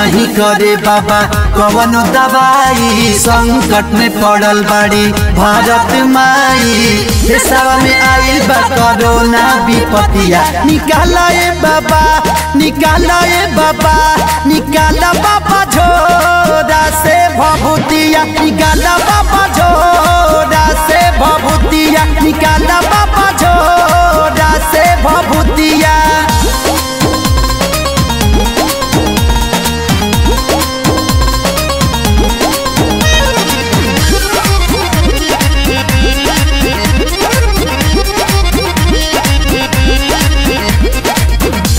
नहीं करे बाबा कवनो दवाई। संकट में पड़ल बाड़ी भारत माई, देशवा में आइल बा कोरोना विपतिया। निकाला ए बाबा, निकाला ए बाबा, निकाला बाबा झोरा से भभूतिया। निकाला बाबा झोरा से भभूतिया, निकाला बाबा झोरा से भभूतिया।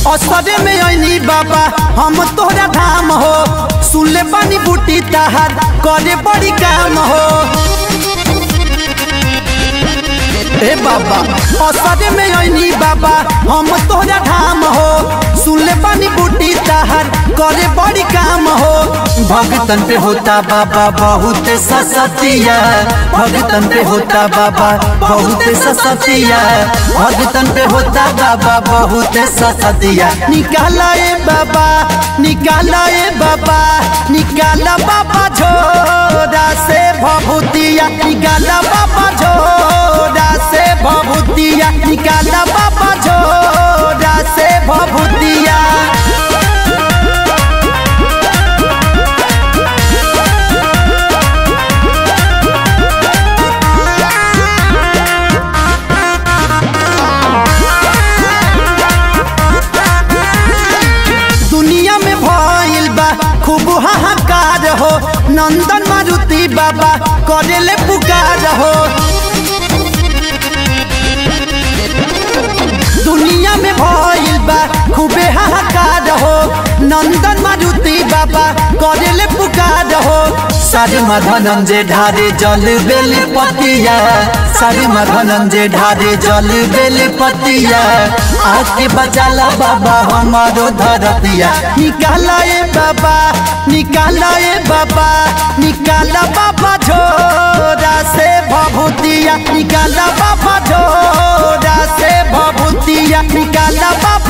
असरे में आईनी बाबा हम तोहरा धाम हो, सुनले पानी बूटी तहार करे बड़ी काम हो। ए बाबा असरे में आईनी बाबा हम तोहरा धाम हो, सुनले पानी बूटी तहार करे बड़ी काम हो। भगतन पे होता बाबा बहुत ससतिया, भगतन पे होता बाबा बहुत ससतिया, भगतन पे होता बाबा बहुत ससतिया। निकाला ए बाबा, निकाला ए बाबा, निकाला बाबा झोरा से भभूतिया। निकाला बाबा झोरा से भभूतिया, निकाला बाबा झोरा से भभूतिया। दुनिया में भइल बा खूब हाहाकार हो, नंदन मारुति बाबा करेले पुकार हो। दुनिया में भइल बा खूबे हाहाकार हो, नंदन मारुति बाबा करेले पुकार हो। सारे धनंजय ढारे जल बेल पतिया, सारे धनंजय ढारे जल बेल पतिया। आके बचाला बाबा हमारो धरतिया। निकाला ए बाबा, निकाला ए बाबा, निकाला बाबा झोरा से भभूतिया। निकाला बाबा झोरा से भभूतिया, निकाला बाबा